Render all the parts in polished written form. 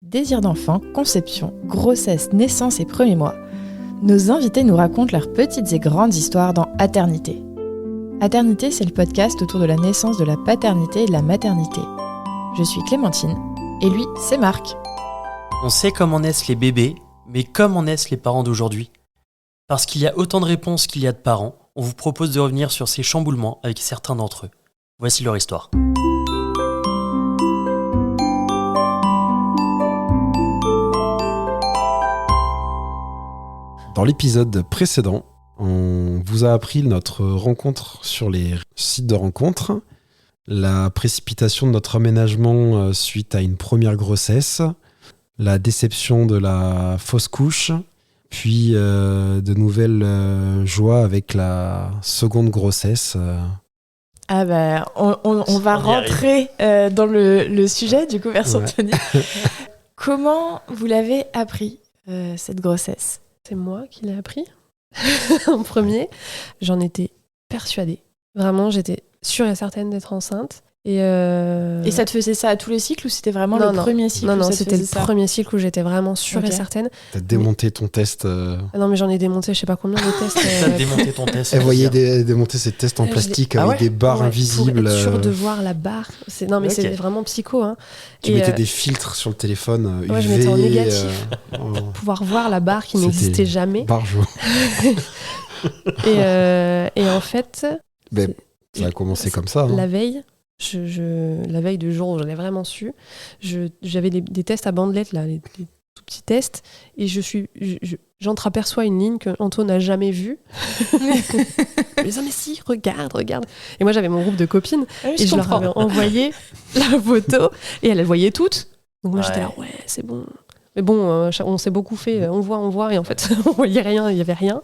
Désir d'enfant, conception, grossesse, naissance et premiers mois, nos invités nous racontent leurs petites et grandes histoires dans Aternité. Aternité, c'est le podcast autour de la naissance, de la paternité et de la maternité. Je suis Clémentine, et lui, c'est Marc. On sait comment naissent les bébés, mais comment naissent les parents d'aujourd'hui ? Parce qu'il y a autant de réponses qu'il y a de parents, on vous propose de revenir sur ces chamboulements avec certains d'entre eux. Voici leur histoire. Dans l'épisode précédent, on vous a appris notre rencontre sur les sites de rencontres, la précipitation de notre aménagement suite à une première grossesse, la déception de la fausse couche, puis de nouvelles joies avec la seconde grossesse. Ah bah, on va rentrer dans le sujet, du coup, merci Anthony. Comment vous l'avez appris, cette grossesse ? C'est moi qui l'ai appris en premier. J'en étais persuadée. Vraiment, j'étais sûre et certaine d'être enceinte. Et ça te faisait ça à tous les cycles ou c'était vraiment le premier cycle? Non, c'était le premier cycle où j'étais vraiment sûre et certaine. T'as démonté ton test Non, mais j'en ai démonté je sais pas combien de tests. T'as démonté ton test. Elle voyait démonter ces tests en plastique avec des barres invisibles. Pour être sûre de voir la barre. C'est vraiment psycho. Hein. Tu mettais des filtres sur le téléphone UV. Ouais, je mettais en négatif. Pour pouvoir voir la barre qui n'existait jamais. Barre jaune. Et en fait... ça a commencé comme ça. La veille... la veille du jour où j'en ai vraiment su, j'avais des tests à bandelettes, là, les tout petits tests, et j'entreaperçois une ligne que Anto n'a jamais vue. Je me disais, mais si, regarde. Et moi, j'avais mon groupe de copines, et je leur avais envoyé la photo, et elles voyaient toutes. Donc moi, j'étais là, ouais, c'est bon. Mais bon, on s'est beaucoup fait, on voit, et en fait, on voyait rien, il n'y avait rien.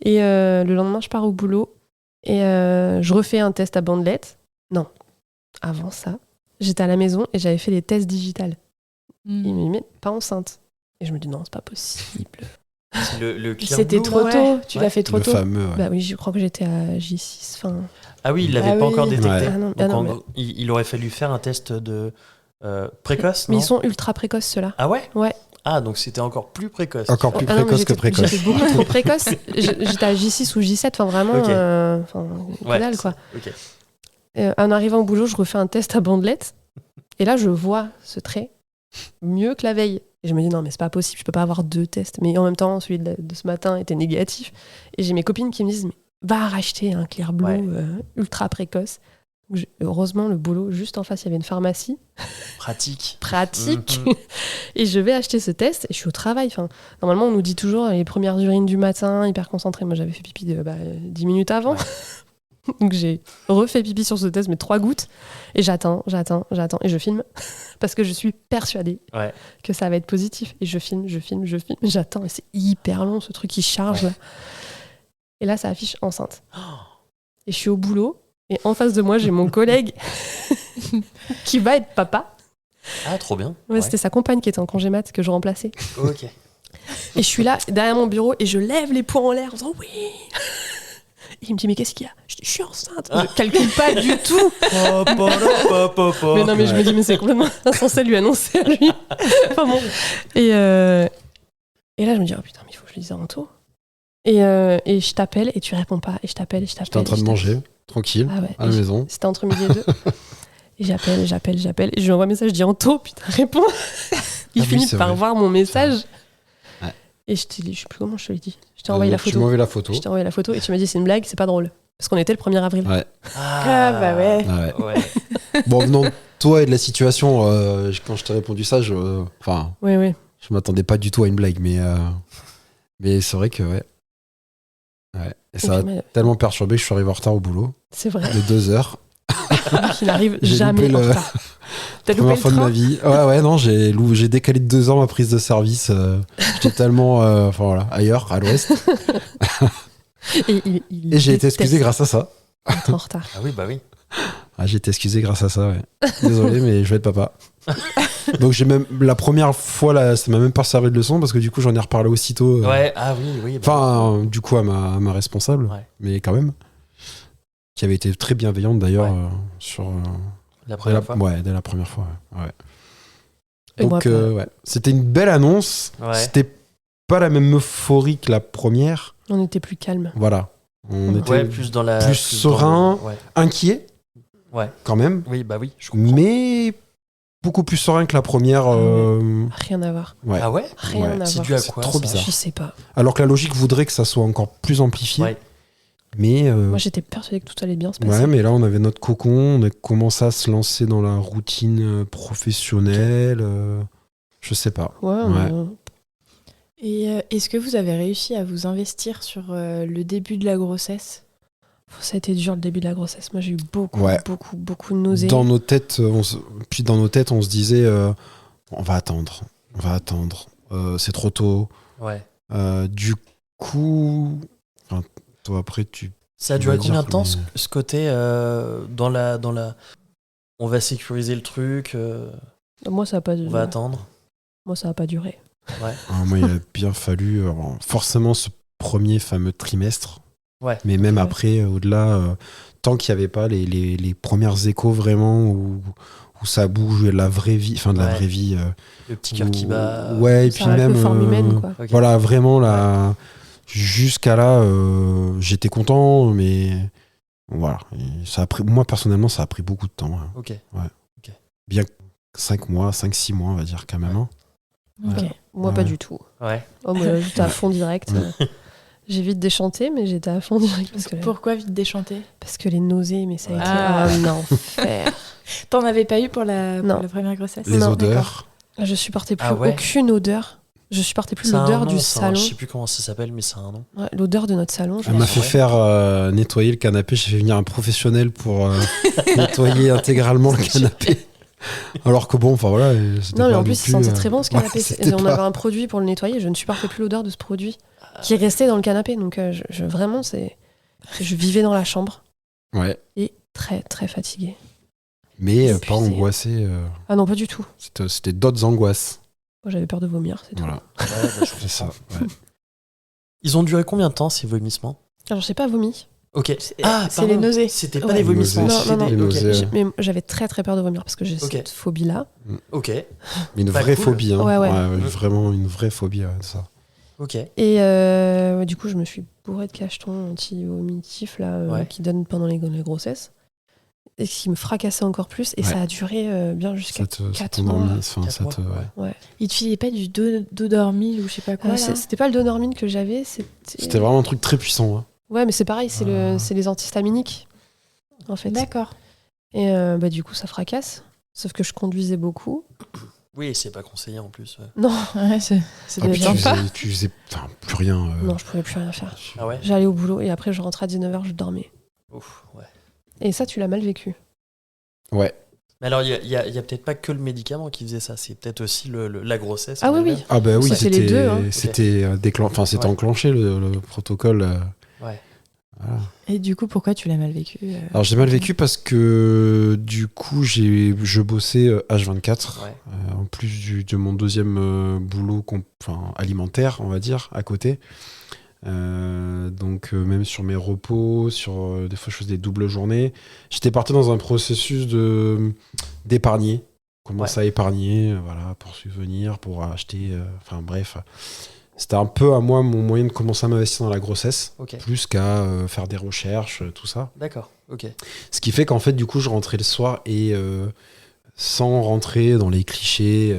Et le lendemain, je pars au boulot, et je refais un test à bandelettes. Non. Avant ça, j'étais à la maison et j'avais fait des tests digitales. Il me dit, mais pas enceinte. Et je me dis, non, c'est pas possible. Le C'était trop tôt, tu l'as fait trop tôt. Fameux, Bah oui, je crois que j'étais à J6. Ah oui, il l'avait pas encore détecté. Ouais. Il aurait fallu faire un test de précoce, mais non ? ils sont ultra précoces, ceux-là. Ah ouais ? Ouais. Ah, donc c'était encore plus précoce. Encore plus précoce que précoce. J'étais beaucoup trop précoce. J'étais à J6 ou J7, enfin vraiment, que dalle, quoi. Ok. En arrivant au boulot, je refais un test à bandelettes. Et là, je vois ce trait mieux que la veille. Et je me dis, non, mais c'est pas possible, je peux pas avoir deux tests. Mais en même temps, celui de ce matin était négatif. Et j'ai mes copines qui me disent, mais va racheter un Clear Blue ultra précoce. Heureusement, le boulot, juste en face, il y avait une pharmacie. Pratique. Et je vais acheter ce test et je suis au travail. Enfin, normalement, on nous dit toujours les premières urines du matin, hyper concentrées. Moi, j'avais fait pipi 10 minutes avant. Ouais. Donc j'ai refait pipi sur ce test, mais 3 gouttes. Et j'attends, et je filme. Parce que je suis persuadée que ça va être positif. Et je filme, j'attends. Et c'est hyper long, ce truc qui charge. Là. Et là, ça affiche enceinte. Et je suis au boulot. Et en face de moi, j'ai mon collègue qui va être papa. Ah, trop bien. Ouais. C'était sa compagne qui était en congé mat que je remplaçais. Ok. Et je suis là, derrière mon bureau, et je lève les poings en l'air en disant oui. Et il me dit, mais qu'est-ce qu'il y a ? Je dis, je suis enceinte. Je calcule pas du tout. Mais non, mais je me dis, mais c'est complètement insensé de lui annoncer à lui. Enfin bon. Et là, je me dis, oh putain, mais il faut que je le dise à Anto. Et je t'appelle et tu réponds pas. Et je t'appelle. J'étais en train de manger, tranquille, à la maison. C'était entre midi et 2. Et j'appelle. Et je lui envoie un message, je dis, Anto, putain, réponds. Il finit par voir mon message. Et je sais plus comment je te l'ai dit. Je t'ai envoyé la photo. Tu m'as envoyé la photo. Je t'ai envoyé la photo et tu m'as dit c'est une blague, c'est pas drôle. Parce qu'on était le 1er avril. Ouais. Ah bah ouais. Bon, venant de toi et de la situation, quand je t'ai répondu ça, je m'attendais pas du tout à une blague, mais c'est vrai que Et ça a tellement perturbé que je suis arrivé en retard au boulot. C'est vrai. De 2 heures. Qui n'arrive jamais en retard. T'as loupé première fois de ma vie. Non, j'ai décalé de 2 ans ma prise de service. J'étais tellement ailleurs, à l'ouest. Et j'ai été excusé grâce à ça. Être en retard. Ah oui, bah oui. J'ai été excusé grâce à ça, ouais. Désolé, mais je vais être papa. Donc la première fois, là, ça m'a même pas servi de leçon parce que du coup, j'en ai reparlé aussitôt. Oui. Enfin, du coup, à ma responsable, mais quand même. Qui avait été très bienveillante d'ailleurs sur... La première fois. Ouais, dès la première fois, ouais. Et moi, Donc, pas. ouais. C'était une belle annonce. Ouais. C'était pas la même euphorie que la première. On était plus calme. Voilà. On Ouais. était Ouais, plus dans la. plus serein. Ouais. inquiets, Ouais. quand même. Oui, bah oui, je comprends. Mais beaucoup plus serein que la première. Rien à voir. Ouais. Ah ouais Rien Ouais. à C'est voir. dû à C'est quoi trop ça bizarre. Je sais pas. Alors que la logique voudrait que ça soit encore plus amplifié. Ouais. Mais, Moi, j'étais persuadée que tout allait bien se passer. ouais, mais là, on avait notre cocon. On a commencé à se lancer dans la routine professionnelle. Je sais pas. Ouais, Ouais. Et est-ce que vous avez réussi à vous investir sur le début de la grossesse? Ça a été dur le début de la grossesse. Moi, j'ai eu beaucoup, Ouais. beaucoup de nausées. Dans nos têtes, on se disait on va attendre. C'est trop tôt. Ouais. Du coup, enfin, toi après, tu. Ça a On duré va combien dire de temps que- ce côté dans la. On va sécuriser le truc, Moi, ça a pas on va attendre. Moi, ça a pas duré. Ouais. Moi, il a bien fallu forcément ce premier fameux trimestre. Ouais. Mais même Ouais. après, au-delà, tant qu'il n'y avait pas les premières échos vraiment où ça bouge de la vraie vie, enfin de la Ouais. vraie vie. Le petit cœur qui bat. Ouais, et Ça puis reste même. de forme humaine, quoi. Ok. Voilà, vraiment, là, jusqu'à là, j'étais content, mais voilà. Et ça a pris, moi, personnellement, ça a pris beaucoup de temps. Hein. Ok. Bien 5-6 mois, on va dire, quand même. Hein. Ok. Moi, Ouais. pas du tout. Ouais. Oh, moi, j'étais à fond direct. J'ai vite déchanté, mais j'étais à fond direct Pourquoi vite déchanter? parce que les nausées, mais ça a été Ah. un enfer. T'en avais pas eu pour la Non. première grossesse? Les Non, odeurs. Je supportais plus Ah ouais aucune odeur. Je supportais plus Ça a un l'odeur nom, du ça, salon. Je sais plus comment ça s'appelle, mais ça a un nom. Ouais, l'odeur de notre salon. je Elle la m'a supporte. fait faire nettoyer le canapé. J'ai fait venir un professionnel pour nettoyer intégralement le canapé. Alors que bon, enfin voilà. c'était Non, mais pas en non plus, il plus, sentait très bon ce canapé. ouais, c'était On pas- avait un produit pour le nettoyer. Je ne supportais plus l'odeur de ce produit qui restait dans le canapé. Donc, vraiment, je vivais dans la chambre Ouais, et très, très fatiguée. mais Épuisé. pas angoissé. Ah non, pas du tout. C'était d'autres angoisses. Moi, j'avais peur de vomir, c'est tout. Voilà, Ouais, bah, je c'est ça. comprends. ouais. Ils ont duré combien de temps ces vomissements? Alors, j'ai pas vomi. Ok. C'est pardon. les nausées. C'était pas Ouais. des vomissements. Nausées. c'était Non, des- non. ok. Nausées. Mais j'avais très, très peur de vomir parce que j'ai Ok. cette phobie-là. Ok. Mais une Pas vraie cool. phobie. Hein. Ouais. Vraiment une vraie phobie, de ça. Ok. Et du coup, je me suis bourrée de cachetons anti-vomitifs là, Ouais. qui donnent pendant les grossesses. Et qui me fracassait encore plus. Et Ouais. ça a duré bien jusqu'à Ça 4 mois. t'endormit, enfin, 4 ça mois, te- ouais. Il te filait pas du Dodormil ou je sais pas quoi là C'était pas le Donormine que j'avais. C'était vraiment un truc très puissant. Hein. Ouais, mais c'est pareil, c'est les antihistaminiques, en fait. D'accord. Et du coup, ça fracasse. Sauf que je conduisais beaucoup. Oui, c'est pas conseillé en plus. Ouais. Non, Ouais, c'est Ah, puis bien pas. tu faisais plus rien. non, je pouvais plus rien faire. Ah ouais. J'allais au boulot et après, je rentrais à 19h, je dormais. Ouf, ouais. Et ça, tu l'as mal vécu. Ouais. Mais alors, il y a peut-être pas que le médicament qui faisait ça. C'est peut-être aussi la grossesse. Ah en oui, oui. elle-même. Ah bah oui, C'était les deux, hein. c'était c'était Ouais. enclenché le protocole. Ouais. Voilà. Et du coup, pourquoi tu l'as mal vécu Alors j'ai mal vécu parce que du coup je bossais H24 Ouais. en plus de mon deuxième boulot alimentaire on va dire à côté. Donc même sur mes repos, des fois je faisais des doubles journées. J'étais parti dans un processus d'épargner. Commencer à épargner, voilà, pour subvenir, pour acheter, enfin bref. C'était un peu à moi mon moyen de commencer à m'investir dans la grossesse, Ok. plus qu'à faire des recherches, tout ça. D'accord. Ok. Ce qui fait qu'en fait, du coup, je rentrais le soir et sans rentrer dans les clichés,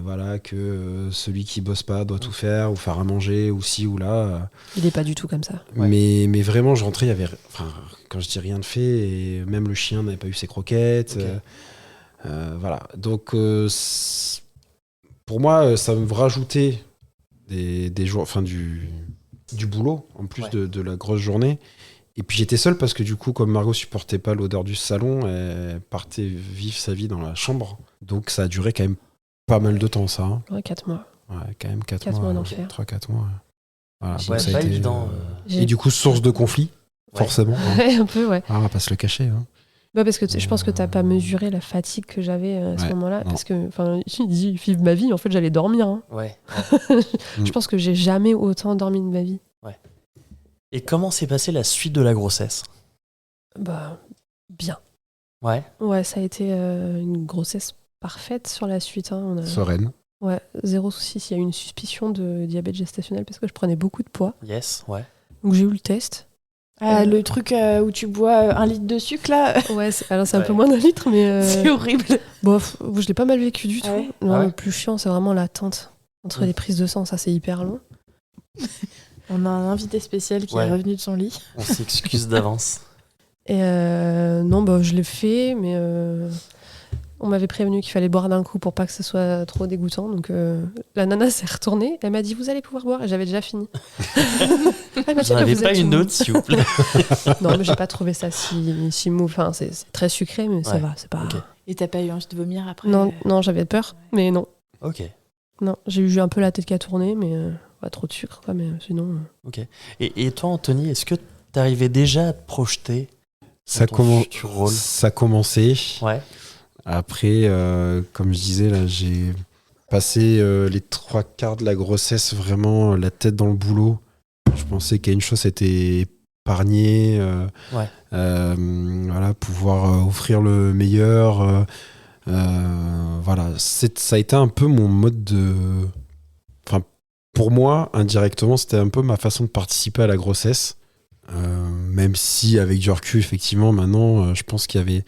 voilà, que celui qui bosse pas doit tout faire, ou faire à manger, ou ci ou là. Il est pas du tout comme ça. Ouais. Mais vraiment, je rentrais, il y avait, enfin, quand je dis rien de fait, et même le chien n'avait pas eu ses croquettes. Ok. Voilà. Donc, pour moi, ça me rajoutait des jours, enfin, du boulot, en plus Ouais. de la grosse journée. Et puis j'étais seul parce que du coup, comme Margot supportait pas l'odeur du salon, elle partait vivre sa vie dans la chambre. Donc ça a duré quand même pas mal de temps, ça. Hein. Ouais, 4 mois. Ouais, quand même 4 4 mois. mois d'enfer. 3-4 mois. Voilà, Ouais, donc ça a pas été, évident. Et du coup, source de conflit, Ouais. forcément. Hein. Ouais, un peu, ouais. Ah, on va pas se le cacher. Hein. Bah parce que je pense que t'as pas mesuré la fatigue que j'avais à ce Ouais, moment-là. non. Parce que, enfin, il dit, vive ma vie, en fait, j'allais dormir. Hein. Ouais. Je pense que j'ai jamais autant dormi de ma vie. Et comment s'est passée la suite de la grossesse? Bah, bien. Ouais. Ouais, ça a été une grossesse parfaite sur la suite. On a... Sereine. Ouais, 0 souci. Il y a eu une suspicion de diabète gestationnel parce que je prenais beaucoup de poids. Yes, ouais. Donc j'ai eu le test. Le truc où tu bois 1 litre de sucre, là, Ouais, alors c'est un Ouais. peu moins d'1 litre, mais c'est horrible. bof, je l'ai pas mal vécu du tout. Ah ouais Non, Ah ouais le plus chiant, c'est vraiment l'attente entre les prises de sang. Ça, c'est hyper long. On a un invité spécial qui Ouais. est revenu de son lit. On s'excuse d'avance. Et non, je l'ai fait, mais on m'avait prévenu qu'il fallait boire d'un coup pour pas que ce soit trop dégoûtant. Donc la nana s'est retournée. Elle m'a dit, vous allez pouvoir boire. Et j'avais déjà fini. Elle m'a dit, Vous n'en avez vous pas êtes une autre, s'il vous plaît? Non, mais j'ai pas trouvé ça si mou. Enfin, c'est très sucré, mais ça Ouais. va. C'est pas. Ok. Et t'as pas eu envie de vomir après? Non, j'avais peur, mais non. Ok. Non, j'ai eu un peu la tête qui a tourné, mais pas trop de sucre, quoi. Mais sinon. Et toi, Anthony, est-ce que t'arrivais déjà à te projeter Ça, dans ton futur rôle? ça commençait. Ouais. Après, comme je disais, là, j'ai passé les 3/4 de la grossesse vraiment la tête dans le boulot. Je pensais qu'à une chose, c'était épargner, Ouais. voilà, pouvoir offrir le meilleur. Voilà, ça a été un peu mon mode de... Enfin, pour moi, indirectement, c'était un peu ma façon de participer à la grossesse. Même si, avec du recul, effectivement, maintenant, je pense qu'il y avait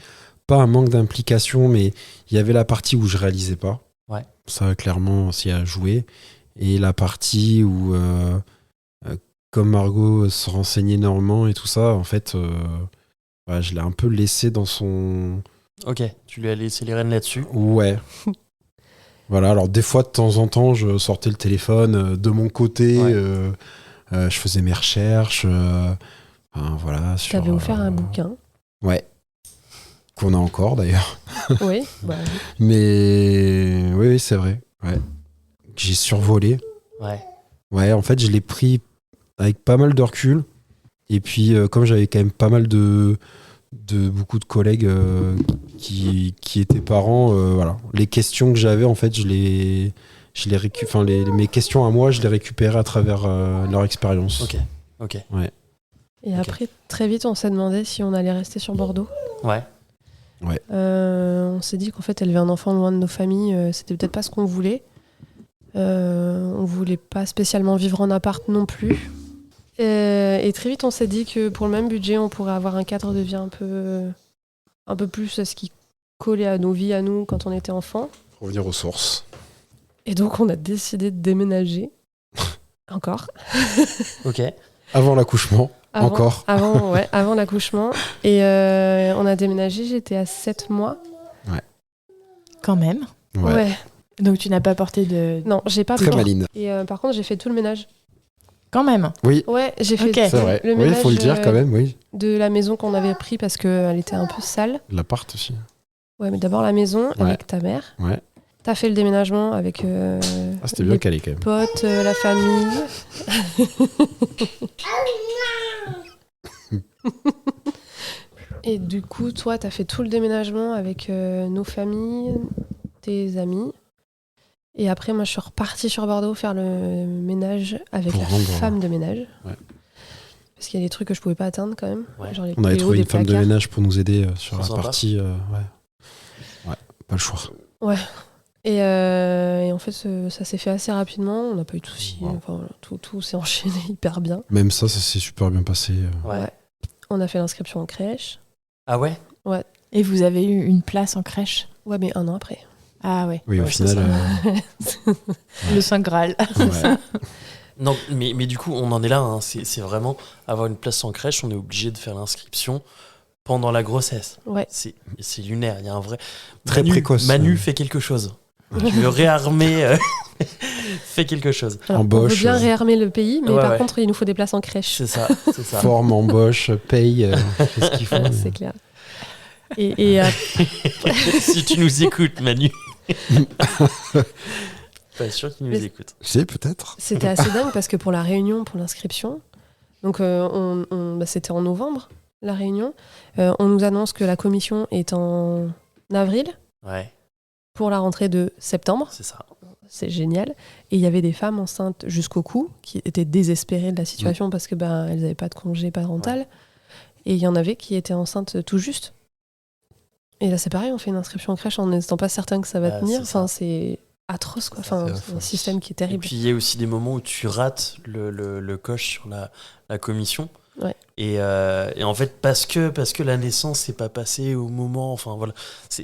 pas un manque d'implication, mais il y avait la partie où je réalisais pas. Ouais. Ça, clairement, s'y a joué. Et la partie où, comme Margot se renseignait énormément et tout ça, en fait, voilà, je l'ai un peu laissé dans son... Ok, tu lui as laissé les rênes là-dessus. Ouais. Voilà, alors des fois, de temps en temps, je sortais le téléphone de mon côté, Ouais. je faisais mes recherches. Enfin, voilà, Je t'avais offert un bouquin. Ouais. Qu'on a encore, d'ailleurs. Oui. Mais oui, c'est vrai. Ouais. J'ai survolé. Ouais. Ouais, en fait, je l'ai pris avec pas mal de recul. Et puis, comme j'avais quand même pas mal de beaucoup de collègues qui étaient parents, voilà. Les questions que j'avais, en fait, mes questions à moi, je les récupérais à travers leur expérience. Ok. Et Ok. après, très vite, on s'est demandé si on allait rester sur Bordeaux. Ouais. On s'est dit qu'en fait, élever un enfant loin de nos familles, c'était peut-être pas ce qu'on voulait. On voulait pas spécialement vivre en appart non plus. Et très vite, on s'est dit que pour le même budget, on pourrait avoir un cadre de vie un peu plus à ce qui collait à nos vies, à nous, quand on était enfant. Revenir aux sources. Et donc, on a décidé de déménager. Encore. Ok. Avant l'accouchement. Encore. Avant l'accouchement. Et on a déménagé, j'étais à 7 mois. Quand même. Ouais. Donc tu n'as pas porté de... Non, j'ai pas Très pris. maline. Et par contre, j'ai fait tout le ménage. Quand même. Oui, Ouais, j'ai fait Ok. c'est vrai. le Oui, il ménage faut le dire quand même, oui. de la maison qu'on avait pris parce qu'elle était un peu sale. L'appart aussi. Ouais, mais d'abord la maison Ouais. avec ta mère. Ouais. T'as fait le déménagement avec Ah, c'était les bien calé quand même. potes, la famille. Et du coup, toi, t'as fait tout le déménagement avec nos familles, tes amis. Et après, moi, je suis repartie sur Bordeaux faire le ménage avec Pour la rendre- femme de ménage. Ouais. Parce qu'il y a des trucs que je pouvais pas atteindre quand même. Ouais. Genre les On avait PO trouvé des une femme de placards. ménage pour nous aider sur la Sympa. partie. Ouais, pas le choix. Et en fait, ça s'est fait assez rapidement. On n'a pas eu de soucis. Wow. Enfin, voilà, tout s'est enchaîné hyper bien. Même ça s'est super bien passé. Ouais. On a fait l'inscription en crèche. Ah ouais? Et vous avez eu une place en crèche? Ouais, mais 1 an après. Ah ouais. Oui, au Ouais, c'est final. Le Saint Graal. Ouais. Non, mais du coup, on en est là. Hein. C'est vraiment avoir une place en crèche. On est obligé de faire l'inscription pendant la grossesse. Ouais. C'est lunaire. Il y a un vrai. Très précoce. Manu fait quelque chose. Tu veux réarmer. Fais quelque chose. Alors, on Embauche, veut bien réarmer le pays, mais Ouais, par ouais. contre, il nous faut des places en crèche. C'est ça. C'est ça. Forme, embauche, paye, fait ce qu'il faut. C'est clair. Et Si tu nous écoutes, Manu. Pas sûr qu'il nous Mais- écoute. C'est peut-être. c'était assez dingue parce que pour la réunion, pour l'inscription, donc c'était en novembre, la réunion, on nous annonce que la commission est en avril Ouais, pour la rentrée de septembre. c'est ça. C'est génial. Et il y avait des femmes enceintes jusqu'au cou qui étaient désespérées de la situation parce que elles n'avaient pas de congé parental. Et il y en avait qui étaient enceintes tout juste. Et là, c'est pareil, on fait une inscription en crèche en n'étant pas certain que ça va tenir. c'est ça. Enfin, c'est atroce, quoi. Enfin, c'est un système qui est Et terrible. puis il y a aussi des moments où tu rates le coche sur la commission. Ouais. Et en fait, parce que la naissance n'est pas passée au moment, enfin voilà.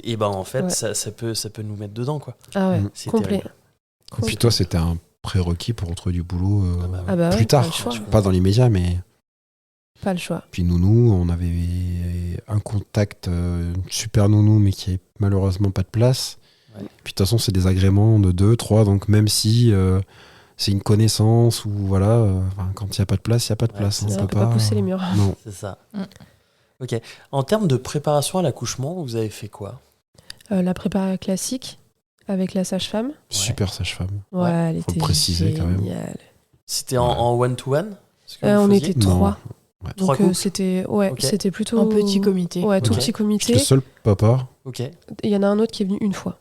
Et ben en fait, Ouais. ça peut nous mettre dedans, quoi. Ah ouais, C'est complet. terrible. Et puis toi, c'était un prérequis pour retrouver du boulot Ah bah ouais, plus pas tard. le choix. Pas dans l'immédiat, mais... Pas le choix. Puis nounou, on avait un contact, une super nounou, mais qui avait malheureusement pas de place. Ouais. Puis de toute façon, c'est des agréments de 2, 3, donc même si c'est une connaissance ou voilà, quand il n'y a pas de place, il n'y a pas de Ouais, place. c'est On ça. On peut pas pousser les murs. Non. C'est ça. Ok. En termes de préparation à l'accouchement, vous avez fait quoi? La prépa classique avec la sage-femme. Super sage-femme. Ouais, elle Faut le était préciser quand même. géniale. C'était en one-to-one? Ce que vous On faisiez était 3. Ouais. Trois Donc couples c'était Ok. c'était plutôt Un petit comité. Ouais, tout Ok. petit J'étais comité. le seul papa. Ok. Il y en a un autre qui est venu une fois.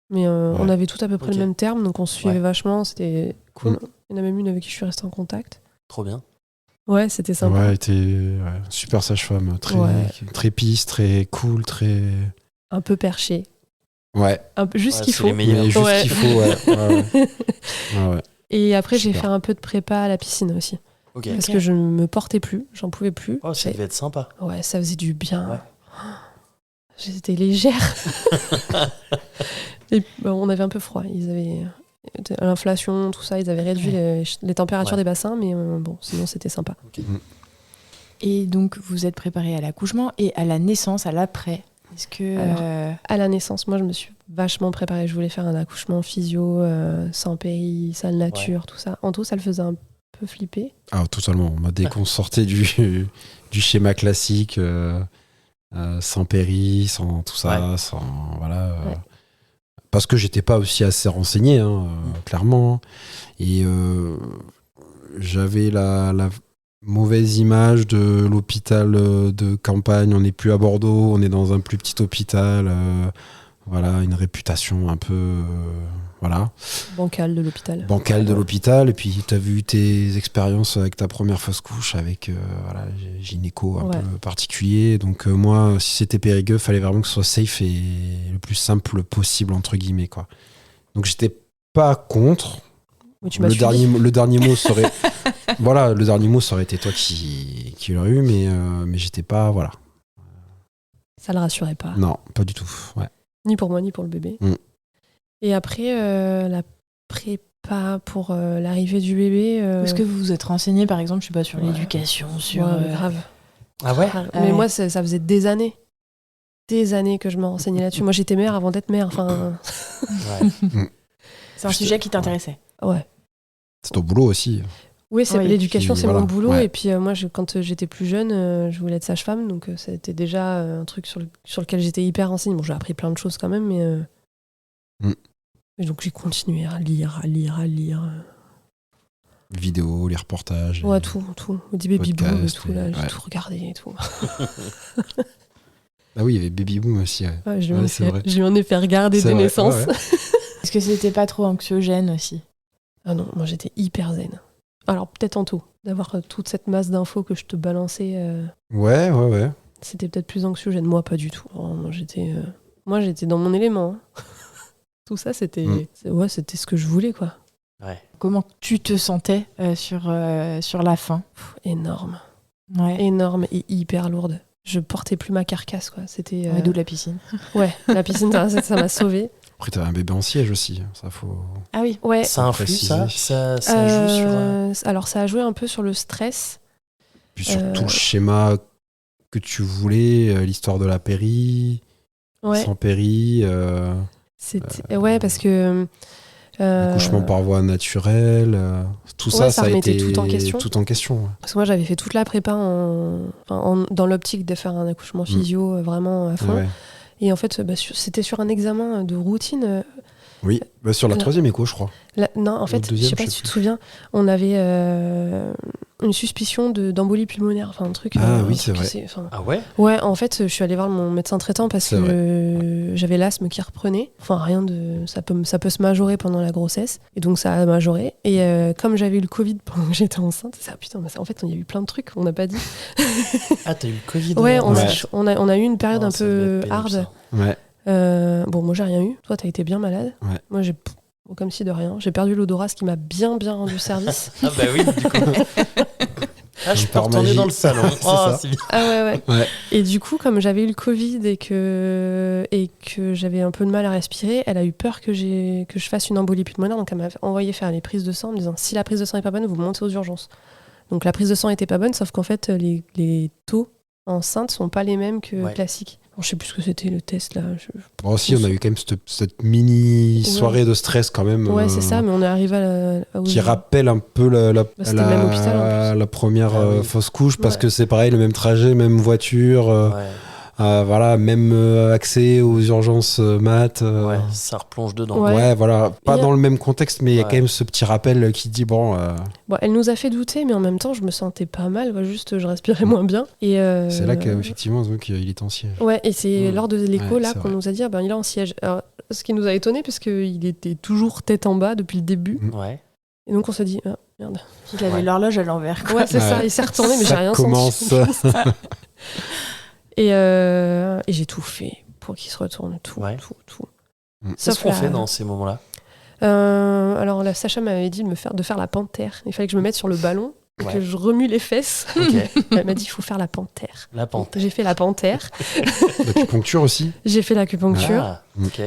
Mais on avait tout à peu près Ok. le même terme, donc on se suivait Ouais. vachement, c'était cool. Mm. Il y en a même une avec qui je suis restée en contact. Trop bien. Ouais, c'était sympa. Ouais, elle était super sage-femme. Très, Ouais. très pisse, très cool, très... Un peu perché. Ouais, Un peu, juste Ouais, ce qu'il c'est faut. les meilleurs. mais juste Ouais. qu'il faut, ouais. Ouais. Et après, j'ai Super. fait un peu de prépa à la piscine aussi. Ok. Parce que je ne me portais plus, j'en pouvais plus. Oh, ça devait être sympa. Ouais, ça faisait du bien. Ouais. J'étais légère. Et on avait un peu froid. Ils avaient l'inflation, tout ça, ils avaient réduit les températures Ouais. des bassins, mais bon, sinon c'était sympa. Et donc, vous êtes préparé à l'accouchement et à la naissance, à l'après. Est-ce que... Alors, à la naissance, moi je me suis vachement préparée. Je voulais faire un accouchement physio, sans péri, salle nature, tout ça. En tout, ça le faisait un peu flipper. Ah, totalement. Dès qu'on sortait du schéma classique, sans péri, sans tout ça, sans... Voilà. Ouais. Parce que j'étais pas aussi assez renseigné, clairement. Et j'avais la mauvaise image de l'hôpital de campagne. On n'est plus à Bordeaux, on est dans un plus petit hôpital. Voilà, une réputation un peu... voilà. Bancale de l'hôpital. Bancale de l'hôpital. Et puis, tu as vu tes expériences avec ta première fausse couche, avec voilà, gynéco un peu particulier. Donc, moi, si c'était périgueux, il fallait vraiment que ce soit safe et le plus simple possible, entre guillemets, quoi. Donc, j'étais pas contre. Oui, tu m'as Le suivi. dernier mot serait... voilà, le dernier mot, ça aurait été toi qui l'aurais eu, mais j'étais pas... Voilà. Ça le rassurait pas. Non, pas du tout. Ouais. Ni pour moi, ni pour le bébé. Mm. Et après, la prépa pour l'arrivée du bébé. Est-ce que vous vous êtes renseigné, par exemple, je sais pas, sur Ouais. l'éducation, sur... Ouais, grave. Ah ouais? Grave. Ah Mais ouais. moi, ça faisait des années que je me renseignais là-dessus. Moi, j'étais mère avant d'être mère. Enfin, Ouais. C'est un sujet qui t'intéressait. ouais. C'est ton boulot aussi. Oui, Oui. l'éducation, Puis, c'est voilà. mon boulot. Ouais. Et puis, moi, quand j'étais plus jeune, je voulais être sage-femme. Donc, c'était déjà un truc sur lequel j'étais hyper renseignée. Bon, j'ai appris plein de choses quand même, mais. Et donc, j'ai continué à lire. Vidéos, les reportages. Ouais, tout. Au dit baby boom et Podcast, tout, là, j'ai ouais. tout regardé et tout. Ah oui, il y avait Baby Boom aussi. Ouais. Ouais, je Ouais, lui c'est vrai. en ai fait regarder C'est des vrai, naissances. ouais, ouais. Est-ce que c'était pas trop anxiogène aussi? Ah non, moi j'étais hyper zen. Alors peut-être en tout, d'avoir toute cette masse d'infos que je te balançais, Ouais. c'était peut-être plus anxiogène. Moi, pas du tout. Moi, j'étais dans mon élément. hein. Tout ça, c'était c'était ce que je voulais, quoi. Ouais. Comment tu te sentais sur la fin? Énorme. Ouais. Énorme et hyper lourde. Je portais plus ma carcasse, quoi. C'était... Ouais, d'où la piscine. Ouais, la piscine, ça m'a sauvée. Après, t'avais un bébé en siège aussi. Ça, faut... Ah oui. Ouais. Ça influe, ça préciser. ça joue sur... Alors, ça a joué un peu sur le stress. Puis sur tout le schéma que tu voulais, l'histoire de la péri, Ouais. sans péri, Ouais, parce que... accouchement par voie naturelle, tout Ouais, ça ça a remettait été tout en question. Ouais. Parce que moi, j'avais fait toute la prépa dans l'optique de faire un accouchement physio vraiment à fond. Ouais. Et en fait, c'était sur un examen de routine. Oui, sur la troisième écho, je crois. Non, en fait, je deuxième, sais pas je si sais tu te souviens, on avait une suspicion d'embolie pulmonaire, enfin un truc. Ah oui, un c'est truc vrai. Ah ouais? Ouais, en fait, je suis allée voir mon médecin traitant parce C'est que j'avais l'asthme qui reprenait. Enfin, rien de. Ça peut se majorer pendant la grossesse. Et donc, ça a majoré. Et comme j'avais eu le Covid pendant que j'étais enceinte, c'est ça, putain, en fait, il y a eu plein de trucs qu'on n'a pas dit. Ah, t'as eu le Covid? Ouais, Ouais. on a eu une période Oh, un ça devait peu être pénible, hard. ça. Ouais. Bon, moi, j'ai rien eu. Toi, t'as été bien malade. Ouais. Moi, comme si de rien. J'ai perdu l'odorat, ce qui m'a bien rendu service. Ah bah oui, du coup. Ah, je Un peux par retourner magie. dans le salon. C'est Oh, ça. c'est bien. Ah ouais. Ouais. Et du coup, comme j'avais eu le Covid et que j'avais un peu de mal à respirer, elle a eu peur que je fasse une embolie pulmonaire. Donc, elle m'a envoyé faire les prises de sang en me disant si la prise de sang n'est pas bonne, vous montez aux urgences. Donc, la prise de sang était pas bonne, sauf qu'en fait, les taux enceintes sont pas les mêmes que classiques. Bon, je sais plus ce que c'était le test là. Bon, aussi, on a eu quand même cette mini soirée de stress quand même. Ouais, c'est ça, mais on est arrivé qui rappelle un peu c'était le même hôpital, en plus. la première Ah oui. fausse couche, parce Ouais. que c'est pareil, le même trajet, même voiture, Ouais. voilà, même accès aux urgences mat. Ouais, ça replonge dedans. Ouais. Ouais, voilà, pas Et dans le même contexte, mais il y a Ouais. quand même ce petit rappel qui dit bon, Bon, elle nous a fait douter, mais en même temps, je me sentais pas mal, quoi, juste je respirais moins bien. Et c'est là qu'effectivement, donc, il est en siège. Ouais, et c'est Mm. lors de l'écho Ouais, là c'est qu'on vrai. nous a dit il est en siège. Alors, ce qui nous a étonné parce qu'il était toujours tête en bas depuis le début. Ouais. Et donc on s'est dit, ah, merde. Il avait Ouais. l'horloge à l'envers. quoi. Ouais, c'est ça, il s'est retourné, mais j'ai Ça rien commence. senti. Et j'ai tout fait pour qu'il se retourne, tout. Mm. Qu'est-ce Sauf qu'on la- fait dans ces moments-là? Alors la Sacha m'avait dit de faire la panthère. Il fallait que je me mette sur le ballon, et Ouais. que je remue les fesses. Ok. Elle m'a dit, il faut faire la panthère. La pente. J'ai fait la panthère, L'acupuncture aussi. j'ai fait l'acupuncture. Ah, ok.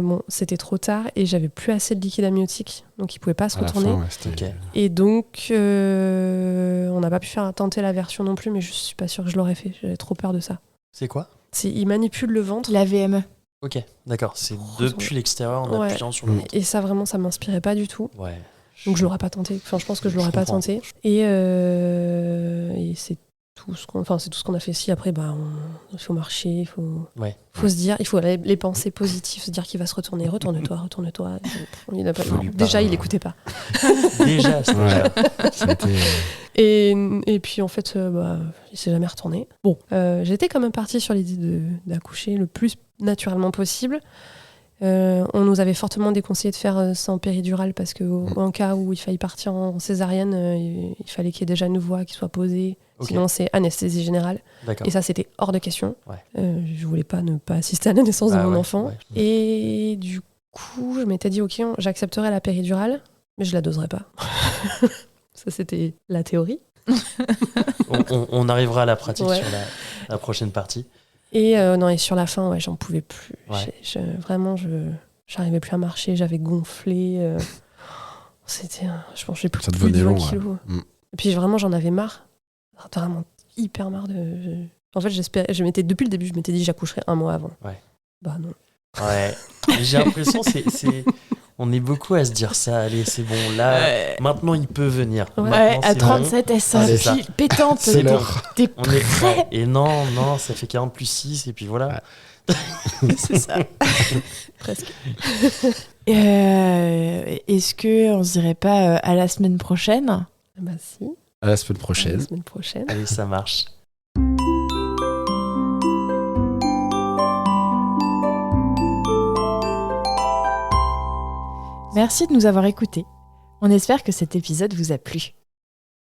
Bon, c'était trop tard et j'avais plus assez de liquide amniotique, donc il pouvait pas se À la retourner. fin, ouais, c'était- Ok. Et donc, on n'a pas pu tenter la version non plus, mais je suis pas sûre que je l'aurais fait. J'avais trop peur de ça. C'est quoi? Il manipule le ventre. La VME. Ok, d'accord. C'est Oh, depuis l'extérieur en Ouais. appuyant sur le Mm. ventre. Et ça, vraiment, ça m'inspirait pas du tout. Ouais. Donc, je l'aurais pas tenté. Enfin, je pense que je Je l'aurais pas comprends. tenté. Et c'est tout ce qu'on a fait. Si après, il faut marcher, il faut se dire, il faut les pensées positives, se dire qu'il va se retourner. Retourne-toi. Il a pas, Faut lui déjà, parler. il écoutait pas. Déjà, c'était Ouais. Ça a été, Et puis en fait, il s'est jamais retourné. Bon, j'étais quand même partie sur l'idée d'accoucher le plus naturellement possible. On nous avait fortement déconseillé de faire sans péridurale parce qu'en cas où il faille partir en césarienne, il fallait qu'il y ait déjà une voix qui soit posée. Ok. Sinon, c'est anesthésie générale. D'accord. Et ça, c'était hors de question. Ouais. Je voulais pas ne pas assister à la naissance de Bah mon ouais, enfant. ouais. Et du coup, je m'étais dit, ok, j'accepterai la péridurale, mais je la doserai pas. Ça, c'était la théorie. On arrivera à la pratique Ouais. sur la prochaine partie. Et non, et sur la fin, ouais, j'en pouvais plus. Ouais. Vraiment, j'arrivais plus à marcher, j'avais gonflé. C'était, je pense, que j'ai plus Ça de devenait 20 long, ouais. kilos. Mm. Et puis vraiment, j'en avais marre. Vraiment hyper marre En fait, depuis le début, je m'étais dit j'accoucherai un mois avant. Ouais. Bah non. Ouais. Mais j'ai l'impression on est beaucoup à se dire ça. Allez, c'est bon. Là, maintenant, il peut venir. Ouais. Maintenant, Ouais, à c'est bon. 37, elle C'est ça. s'enfile pétante. C'est bon. l'heure. T'es On est prêt. prêt. Et non, ça fait 40 plus 6. Et puis voilà. C'est ça. Presque. Est-ce qu'on se dirait pas à la semaine prochaine? Bah si. À la semaine À prochaine. la semaine prochaine. Allez, ça marche. Merci de nous avoir écoutés. On espère que cet épisode vous a plu.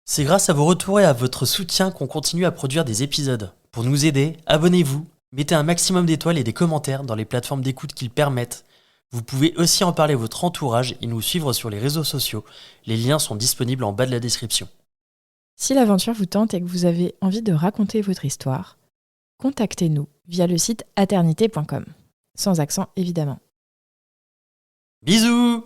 C'est grâce à vos retours et à votre soutien qu'on continue à produire des épisodes. Pour nous aider, abonnez-vous, mettez un maximum d'étoiles et des commentaires dans les plateformes d'écoute qui le permettent. Vous pouvez aussi en parler à votre entourage et nous suivre sur les réseaux sociaux. Les liens sont disponibles en bas de la description. Si l'aventure vous tente et que vous avez envie de raconter votre histoire, contactez-nous via le site aternité.com. Sans accent, évidemment. Bisous!